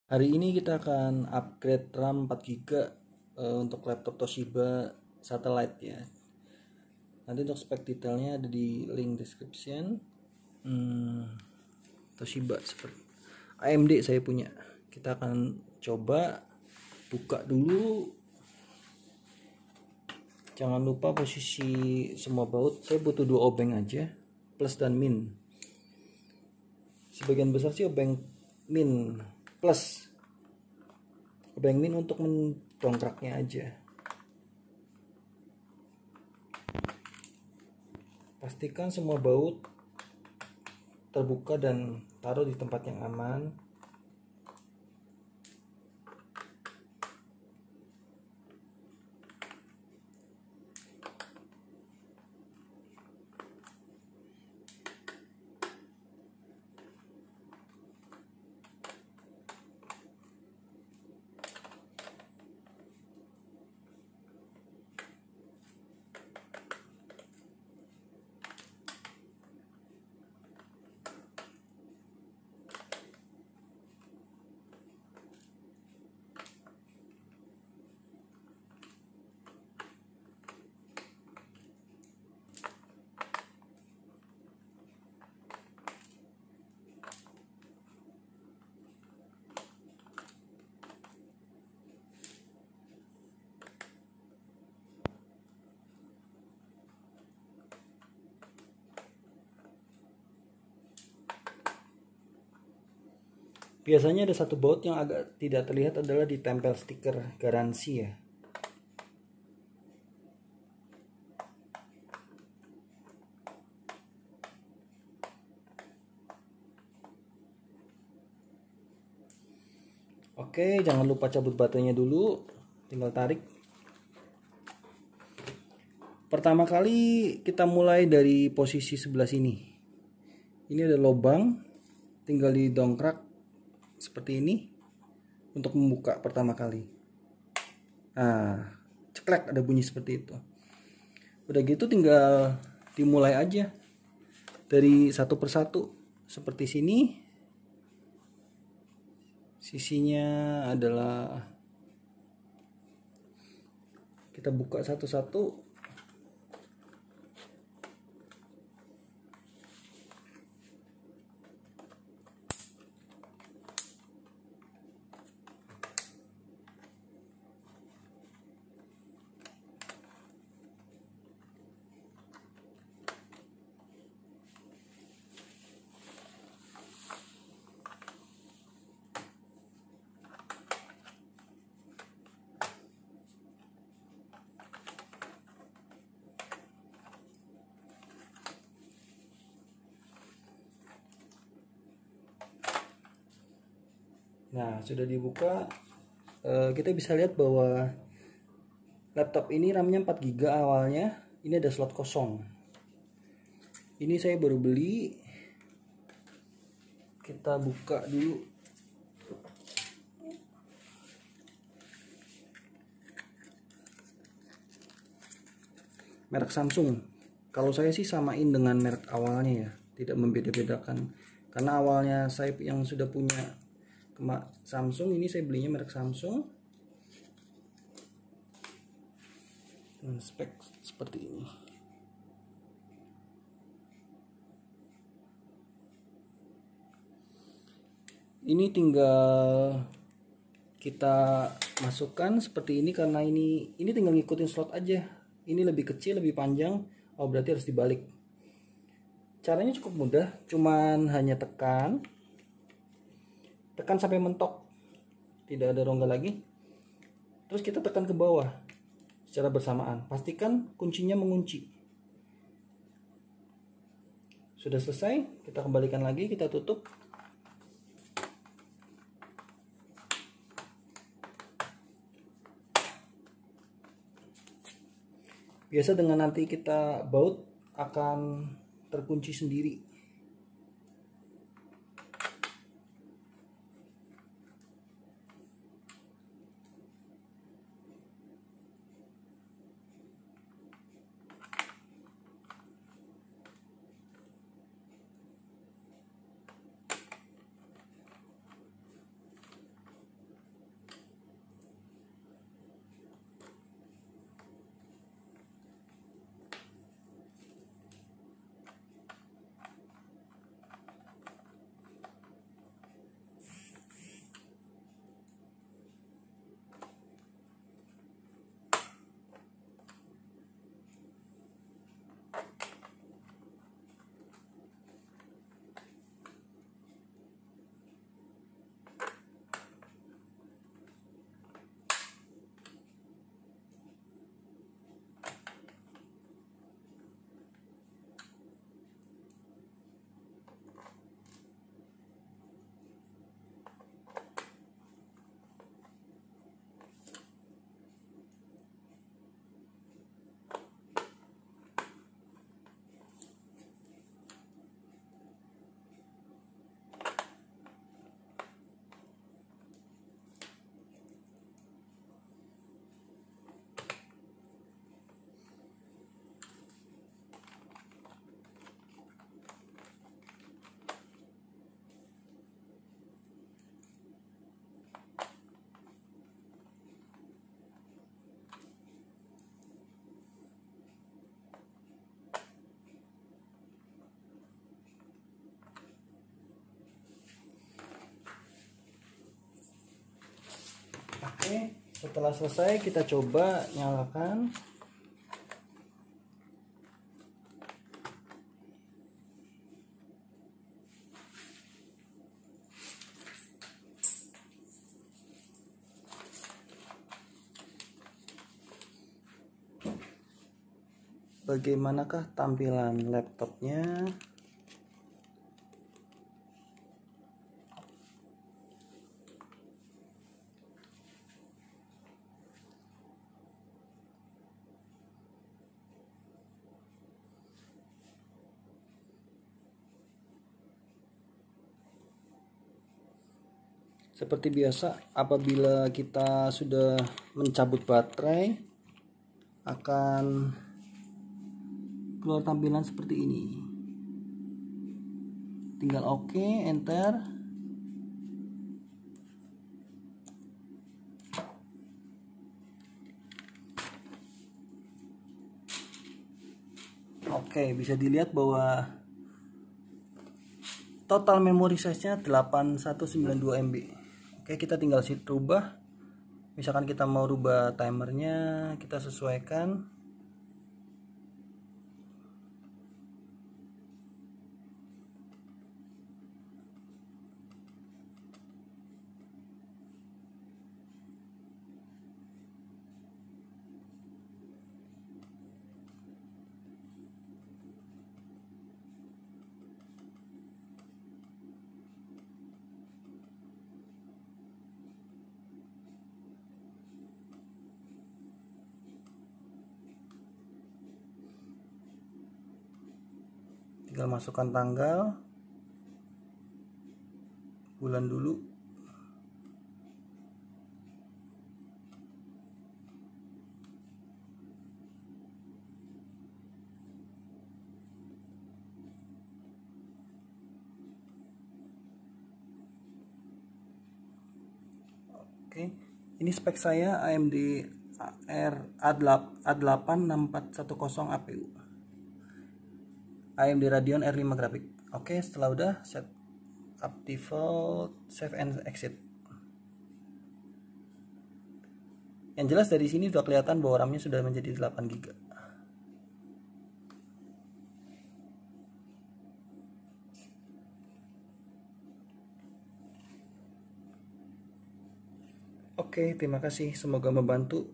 Hari ini kita akan upgrade RAM 4GB untuk laptop Toshiba Satellite ya. Nanti untuk spek detailnya ada di link description. Toshiba seperti AMD saya punya. Kita akan coba buka dulu. Jangan lupa posisi semua baut. Saya butuh 2 obeng aja, plus dan min. Sebagian besar sih obeng min plus, obeng min untuk mendongkraknya aja. Pastikan semua baut terbuka dan taruh di tempat yang aman. Biasanya ada satu baut yang agak tidak terlihat, adalah ditempel stiker garansi ya. Oke, jangan lupa cabut baterainya dulu, tinggal tarik. Pertama kali kita mulai dari posisi sebelah sini. Ini ada lubang, tinggal didongkrak seperti ini untuk membuka pertama kali. Nah, ceklek, ada bunyi seperti itu. Udah gitu tinggal dimulai aja dari satu persatu. Seperti sini, sisinya adalah kita buka satu-satu. Nah, sudah dibuka, kita bisa lihat bahwa laptop ini RAM-nya 4GB awalnya. Ini ada slot kosong. Ini saya baru beli. Kita buka dulu. Merek Samsung. Kalau saya sih samain dengan merek awalnya ya, tidak membeda-bedakan. Karena awalnya saya yang sudah punya Samsung, ini saya belinya merek Samsung. Dan spek seperti ini. Ini tinggal kita masukkan seperti ini, karena ini tinggal ngikutin slot aja. Ini lebih kecil, lebih panjang, oh berarti harus dibalik. Caranya cukup mudah, cuman hanya tekan sampai mentok, tidak ada rongga lagi. Terus kita tekan ke bawah secara bersamaan, pastikan kuncinya mengunci. Sudah selesai, kita kembalikan lagi, kita tutup. Biasa dengan nanti kita baut akan terkunci sendiri. Oke, setelah selesai kita coba nyalakan. Bagaimanakah tampilan laptopnya? Seperti biasa, apabila kita sudah mencabut baterai, akan keluar tampilan seperti ini. Tinggal oke, enter. Oke, bisa dilihat bahwa total memori size-nya 8192 MB. Oke, kita tinggal rubah. Misalkan kita mau rubah timernya, kita sesuaikan. Tinggal masukkan tanggal, bulan dulu. Oke, ini spek saya AMD A8 6410 APU, AMD Radeon R5 grafik. Oke, setelah udah set up default, save and exit. Yang jelas dari sini sudah kelihatan bahwa RAM-nya sudah menjadi 8 GB. Oke, terima kasih. Semoga membantu.